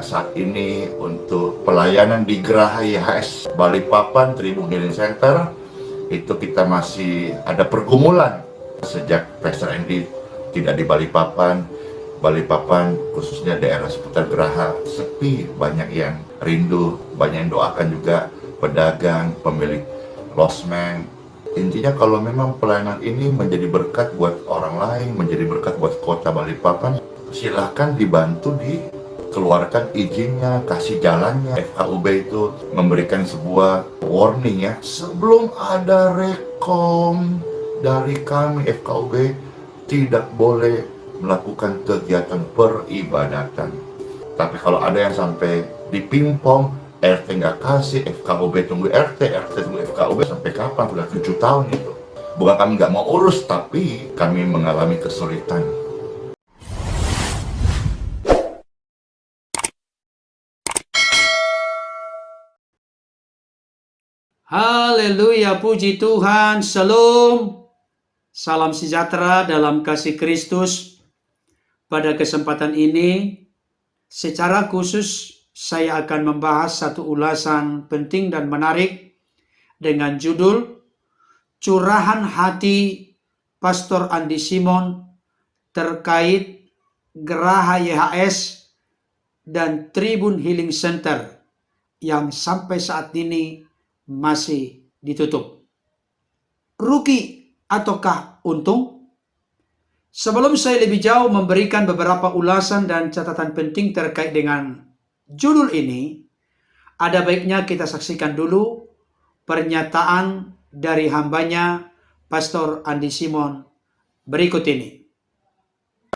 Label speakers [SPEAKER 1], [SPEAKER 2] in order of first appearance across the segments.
[SPEAKER 1] saat ini untuk pelayanan di Geraha YHS Balikpapan Tribun Healing Center itu kita masih ada pergumulan sejak Pastor Andy tidak di Balikpapan. Balikpapan khususnya daerah seputar Geraha sepi, banyak yang rindu, banyak yang doakan juga pedagang, pemilik losmen. Intinya kalau memang pelayanan ini menjadi berkat buat orang lain, menjadi berkat buat kota Balikpapan, silahkan dibantu dikeluarkan izinnya, kasih jalannya. FKUB itu memberikan sebuah warning ya, sebelum ada rekom dari kami FKUB tidak boleh melakukan kegiatan peribadatan. Tapi kalau ada yang sampai dipimpong, RT nggak kasih, FKUB tunggu RT tunggu FKUB, sampai kapan? Sudah 7 tahun itu. Bukan kami nggak mau urus, tapi kami mengalami kesulitan.
[SPEAKER 2] Haleluya, puji Tuhan, Shalom. Salam sejahtera dalam kasih Kristus. Pada kesempatan ini, secara khusus saya akan membahas satu ulasan penting dan menarik dengan judul Curahan Hati Pastor Andi Simon terkait Geraha YHS dan Tribun Healing Center yang sampai saat ini masih ditutup. Rugi ataukah untung? Sebelum saya lebih jauh memberikan beberapa ulasan dan catatan penting terkait dengan judul ini, ada baiknya kita saksikan dulu pernyataan dari hambanya Pastor Andi Simon berikut ini.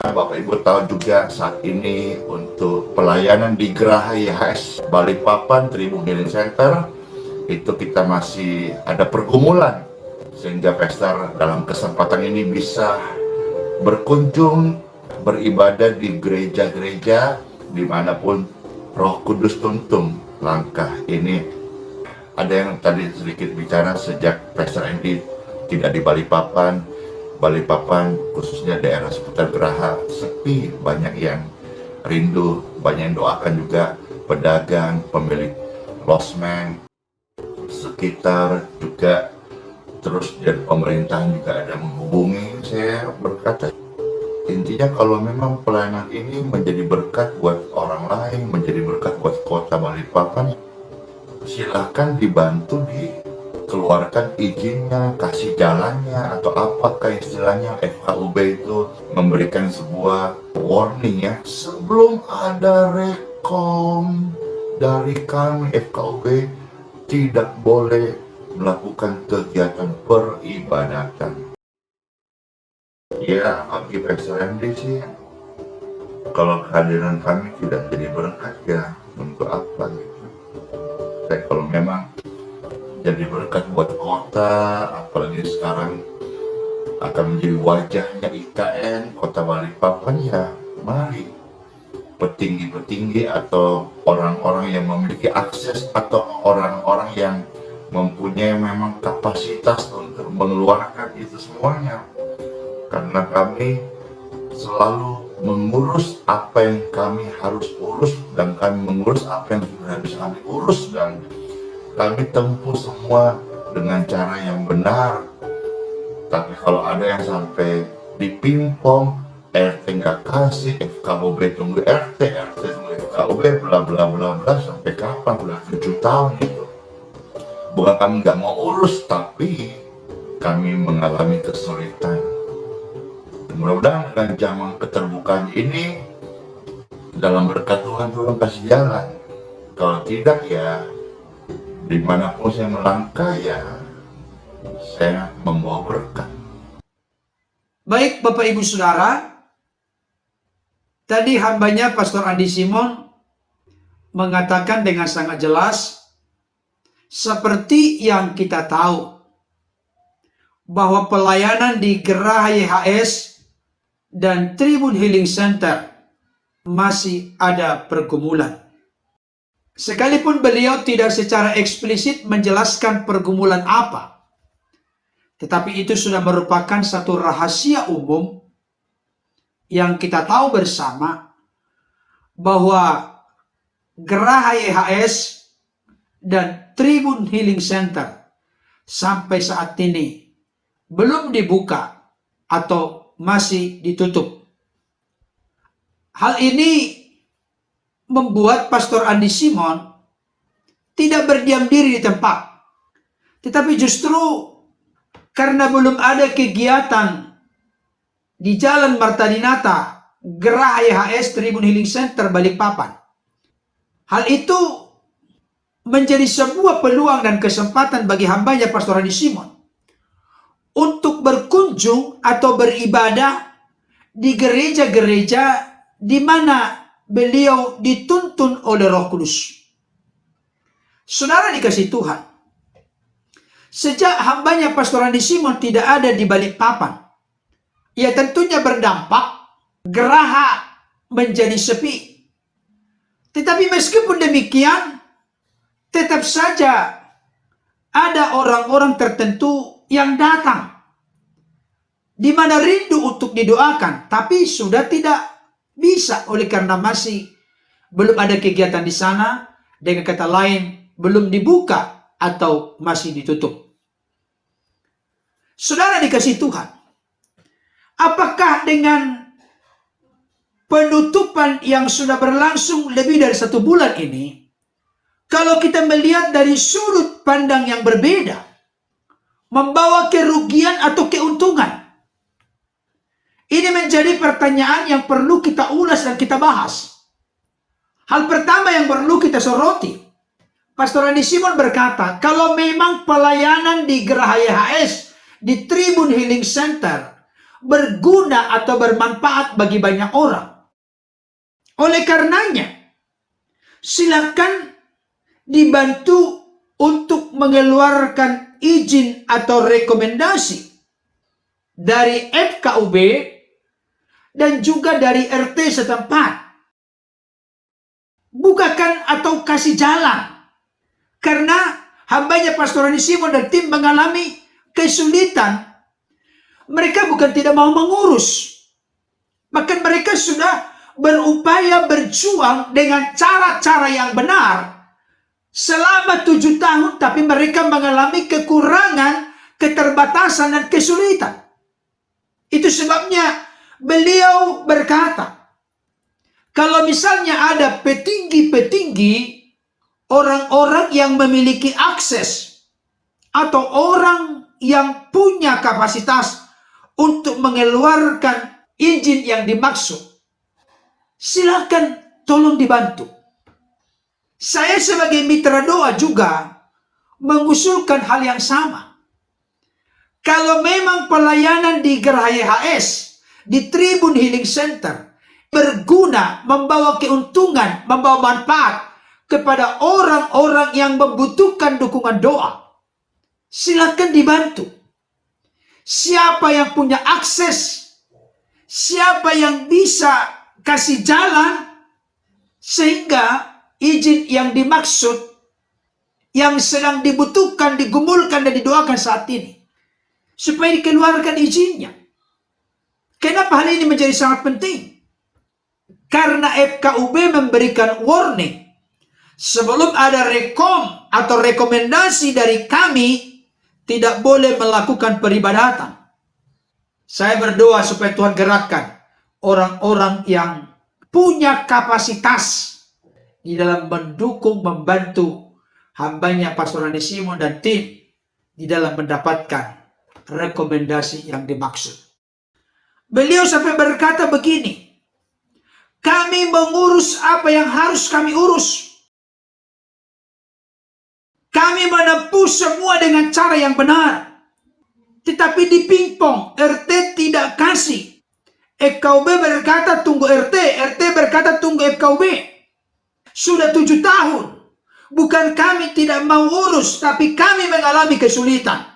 [SPEAKER 1] Bapak Ibu tahu juga saat ini untuk pelayanan di Geraha YHS Balikpapan Tribun Healing Center itu kita masih ada pergumulan, sehingga Pastor dalam kesempatan ini bisa berkunjung beribadah di gereja-gereja dimanapun Roh Kudus tuntun. Langkah ini ada yang tadi sedikit bicara sejak Pastor Andy tidak di Balikpapan khususnya daerah seputar Geraha sepi, banyak yang rindu, banyak yang doakan juga pedagang, pemilik losmen sekitar juga. Terus dari pemerintahan juga ada menghubungi saya, berkata intinya kalau memang pelayanan ini menjadi berkat buat orang lain, menjadi berkat buat kota Balikpapan, silahkan dibantu dikeluarkan izinnya, kasih jalannya, atau apakah istilahnya FKUB itu memberikan sebuah warning ya, sebelum ada rekom dari kami FKUB tidak boleh melakukan kegiatan peribadatan. Ya, bagi Pastor Andy sih, kalau kehadiran kami tidak jadi berkat ya, untuk apa gitu. Tapi kalau memang jadi berkat buat kota, apalagi sekarang akan menjadi wajahnya IKN Kota Balikpapan, ya mari petinggi-petinggi atau orang-orang yang memiliki akses atau orang-orang yang mempunyai memang kapasitas untuk mengeluarkan itu semuanya, karena kami selalu mengurus apa yang kami harus urus dan kami mengurus apa yang sudah bisa kami urus, dan kami tempuh semua dengan cara yang benar. Tapi kalau ada yang sampai dipimpong, RT nggak kasih, FKUB tunggu RT tunggu FKUB, bla bla bla bla, sampai kapan? Udah 7 tahun itu. Bukan kami nggak mau urus, tapi kami mengalami kesulitan. Mudah-mudahan dengan zaman keterbukaan ini, dalam berkat Tuhan kasih jalan. Kalau tidak ya, dimanapun saya melangkah ya, saya membawa berkat.
[SPEAKER 2] Baik Bapak Ibu Saudara, tadi hambanya Pastor Andi Simon mengatakan dengan sangat jelas, seperti yang kita tahu, bahwa pelayanan di Geraha YHS dan Tribun Healing Center masih ada pergumulan. Sekalipun beliau tidak secara eksplisit menjelaskan pergumulan apa, tetapi itu sudah merupakan satu rahasia umum yang kita tahu bersama, bahwa Geraha YHS, dan Tribun Healing Center sampai saat ini belum dibuka atau masih ditutup. Hal ini membuat Pastor Andi Simon tidak berdiam diri di tempat, tetapi justru karena belum ada kegiatan di Jalan Marta Dinata, Geraha YHS Tribun Healing Center Balikpapan, hal itu menjadi sebuah peluang dan kesempatan bagi hambanya Pastor Andi Simon untuk berkunjung atau beribadah di gereja-gereja di mana beliau dituntun oleh Roh Kudus. Saudara dikasih Tuhan, sejak hambanya Pastor Andi Simon tidak ada di Balikpapan, ya tentunya berdampak geraha menjadi sepi. Tetapi meskipun demikian, tetap saja ada orang-orang tertentu yang datang, di mana rindu untuk didoakan, tapi sudah tidak bisa oleh karena masih belum ada kegiatan di sana. Dengan kata lain, belum dibuka atau masih ditutup. Saudara dikasih Tuhan, apakah dengan penutupan yang sudah berlangsung lebih dari 1 bulan ini, kalau kita melihat dari sudut pandang yang berbeda, membawa kerugian atau keuntungan? Ini menjadi pertanyaan yang perlu kita ulas dan kita bahas. Hal pertama yang perlu kita soroti, Pastor Andi Simon berkata, kalau memang pelayanan di Geraha YHS, di Tribun Healing Center, berguna atau bermanfaat bagi banyak orang, oleh karenanya, silakan dibantu untuk mengeluarkan izin atau rekomendasi dari FKUB dan juga dari RT setempat. Bukakan atau kasih jalan. Karena hambanya Pastor Andi Simon dan tim mengalami kesulitan. Mereka bukan tidak mau mengurus. Bahkan mereka sudah berupaya berjuang dengan cara-cara yang benar selama 7 tahun, tapi mereka mengalami kekurangan, keterbatasan, dan kesulitan. Itu sebabnya beliau berkata, kalau misalnya ada petinggi-petinggi, orang-orang yang memiliki akses, atau orang yang punya kapasitas untuk mengeluarkan izin yang dimaksud, silakan tolong dibantu. Saya sebagai mitra doa juga mengusulkan hal yang sama. Kalau memang pelayanan di Geraha YHS, di Tribun Healing Center, berguna, membawa keuntungan, membawa manfaat kepada orang-orang yang membutuhkan dukungan doa, silakan dibantu. Siapa yang punya akses, siapa yang bisa kasih jalan, sehingga izin yang dimaksud, yang sedang dibutuhkan, digumulkan dan didoakan saat ini, supaya dikeluarkan izinnya. Kenapa hal ini menjadi sangat penting? Karena FKUB memberikan warning, sebelum ada rekom atau rekomendasi dari kami, tidak boleh melakukan peribadatan. Saya berdoa supaya Tuhan gerakkan orang-orang yang punya kapasitas di dalam mendukung, membantu hambanya Pastor Andi Simon dan tim di dalam mendapatkan rekomendasi yang dimaksud. Beliau sampai berkata begini, kami mengurus apa yang harus kami urus. Kami menempuh semua dengan cara yang benar. Tetapi di pingpong, RT tidak kasih. FKUB berkata tunggu RT, RT berkata tunggu FKUB. Sudah 7 tahun. Bukan kami tidak mau urus, tapi kami mengalami kesulitan.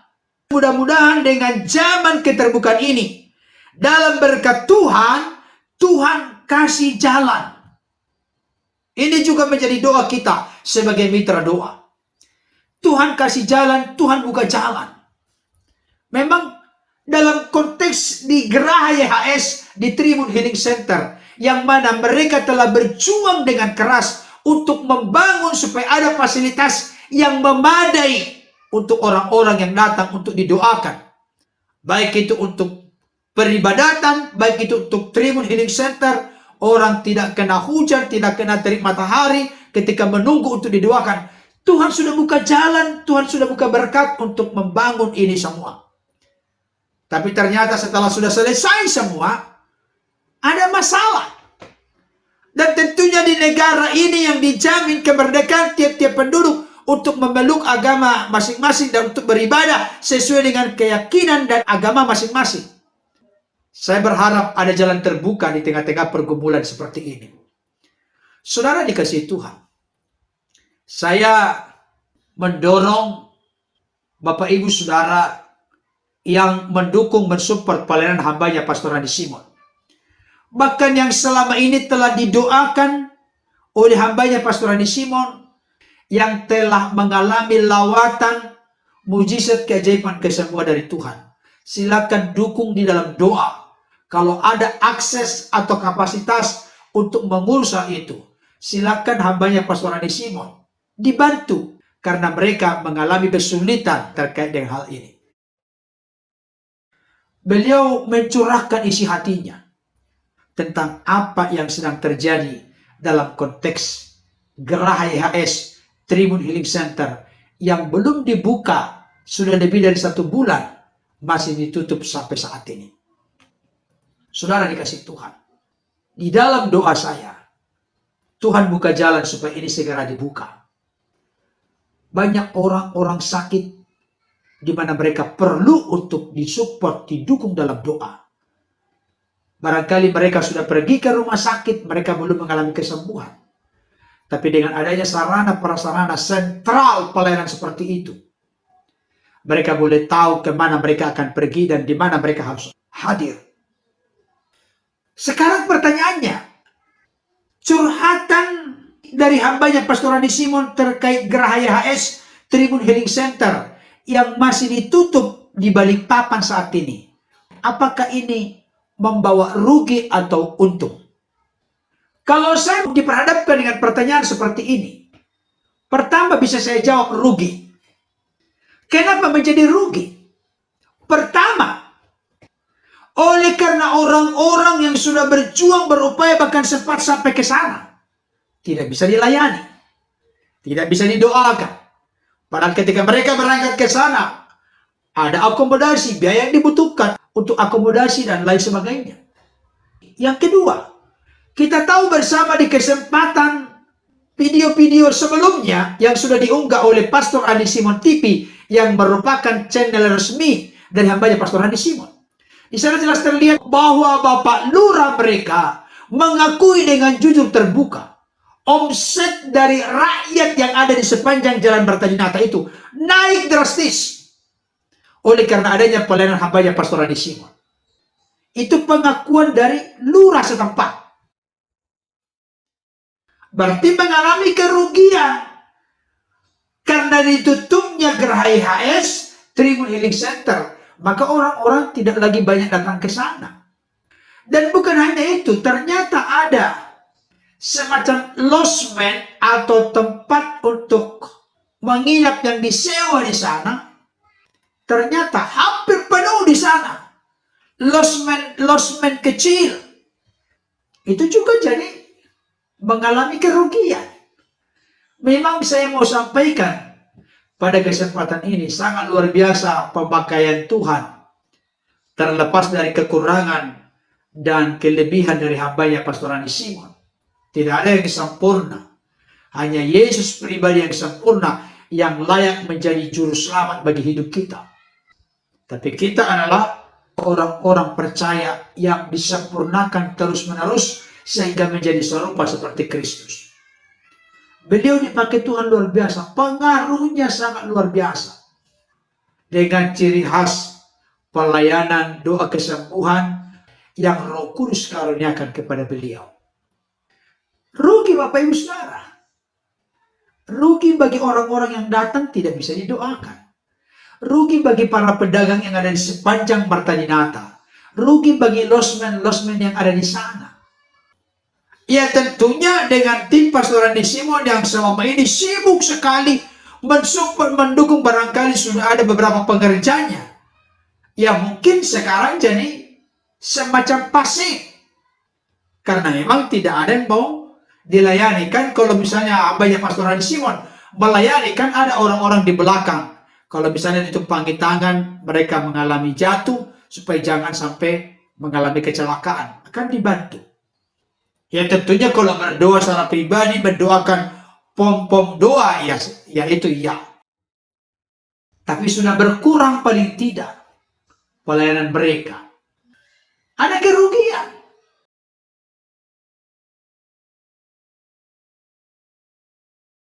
[SPEAKER 2] Mudah-mudahan dengan zaman keterbukaan ini, dalam berkat Tuhan, Tuhan kasih jalan. Ini juga menjadi doa kita sebagai mitra doa. Tuhan kasih jalan, Tuhan buka jalan. Memang dalam konteks di Geraha YHS, di Tribun Healing Center, yang mana mereka telah berjuang dengan keras untuk membangun supaya ada fasilitas yang memadai untuk orang-orang yang datang untuk didoakan. Baik itu untuk peribadatan, baik itu untuk Tribun Healing Center, orang tidak kena hujan, tidak kena terik matahari ketika menunggu untuk didoakan. Tuhan sudah buka jalan, Tuhan sudah buka berkat untuk membangun ini semua. Tapi ternyata setelah sudah selesai semua, ada masalah. Dan tentunya di negara ini yang dijamin kemerdekaan tiap-tiap penduduk untuk memeluk agama masing-masing dan untuk beribadah sesuai dengan keyakinan dan agama masing-masing. Saya berharap ada jalan terbuka di tengah-tengah pergumulan seperti ini. Saudara dikasihi Tuhan, saya mendorong Bapak Ibu Saudara yang mendukung, mensupport pelayanan hambanya Pastor Randi Simon. Bahkan yang selama ini telah didoakan oleh hambanya Pastor Randi Simon, yang telah mengalami lawatan, mujizat, keajaiban, kesembuhan dari Tuhan. Silakan dukung di dalam doa. Kalau ada akses atau kapasitas untuk mengurus hal itu, silakan hambanya Pastor Randi Simon dibantu karena mereka mengalami kesulitan terkait dengan hal ini. Beliau mencurahkan isi hatinya tentang apa yang sedang terjadi dalam konteks Geraha YHS Tribun Healing Center yang belum dibuka sudah lebih dari 1 bulan, masih ditutup sampai saat ini. Saudara dikasih Tuhan, di dalam doa saya, Tuhan buka jalan supaya ini segera dibuka. Banyak orang-orang sakit di mana mereka perlu untuk disupport, didukung dalam doa. Barangkali mereka sudah pergi ke rumah sakit, mereka belum mengalami kesembuhan. Tapi dengan adanya sarana prasarana sentral pelayanan seperti itu, mereka boleh tahu kemana mereka akan pergi dan di mana mereka harus hadir. Sekarang pertanyaannya, curhatan dari hambanya Pastor Randi Simon terkait Geraha YHS Tribun Healing Center yang masih ditutup di Balikpapan saat ini, apakah ini membawa rugi atau untung? Kalau saya diperhadapkan dengan pertanyaan seperti ini, pertama bisa saya jawab rugi. Kenapa menjadi rugi? Pertama, oleh karena orang-orang yang sudah berjuang, berupaya, bahkan sempat sampai ke sana, tidak bisa dilayani, tidak bisa didoakan. Padahal ketika mereka berangkat ke sana, ada akomodasi, biaya yang dibutuhkan untuk akomodasi dan lain sebagainya. Yang kedua, kita tahu bersama di kesempatan video-video sebelumnya yang sudah diunggah oleh Pastor Randi Simon TV yang merupakan channel resmi dari hambanya Pastor Randi Simon. Di sana jelas terlihat bahwa Bapak Lurah mereka mengakui dengan jujur terbuka, omset dari rakyat yang ada di sepanjang Jalan Bartadinata itu naik drastis oleh karena adanya pelayanan hambanya Pastor Randi Simon. Itu pengakuan dari lurah setempat. Berarti mengalami kerugian karena ditutupnya Geraha YHS Tribun Healing Center, maka orang-orang tidak lagi banyak datang ke sana. Dan bukan hanya itu, ternyata ada semacam losmen atau tempat untuk menginap yang disewa di sana. Ternyata hampir penuh di sana. Losmen kecil. Itu juga jadi mengalami kerugian. Memang saya mau sampaikan pada kesempatan ini sangat luar biasa pemakaian Tuhan. Terlepas dari kekurangan dan kelebihan dari hambanya Pastor Randi Simon, tidak ada yang sempurna. Hanya Yesus pribadi yang sempurna, yang layak menjadi juru selamat bagi hidup kita. Tapi kita adalah orang-orang percaya yang disempurnakan terus-menerus sehingga menjadi serupa seperti Kristus. Beliau dipakai Tuhan luar biasa, pengaruhnya sangat luar biasa. Dengan ciri khas pelayanan doa kesembuhan yang Roh Kudus karuniakan kepada beliau. Rugi Bapak Ibu Saudara. Rugi bagi orang-orang yang datang tidak bisa didoakan. Rugi bagi para pedagang yang ada di sepanjang Bartadinata. Rugi bagi losmen-losmen yang ada di sana. Ya tentunya dengan tim Pastor Randy Simon yang selama ini sibuk sekali mensupport, mendukung, barangkali sudah ada beberapa pekerjanya. Ya mungkin sekarang jadi semacam pasif. Karena memang tidak ada yang mau dilayani. Kan kalau misalnya abahnya Pastor Randy Simon melayani, kan ada orang-orang di belakang. Kalau misalnya ditumpangi tangan, mereka mengalami jatuh, supaya jangan sampai mengalami kecelakaan. Akan dibantu. Ya tentunya kalau berdoa secara pribadi, mendoakan pom-pom doa, ya itu ya. Tapi sudah berkurang paling tidak pelayanan mereka. Ada kerugian.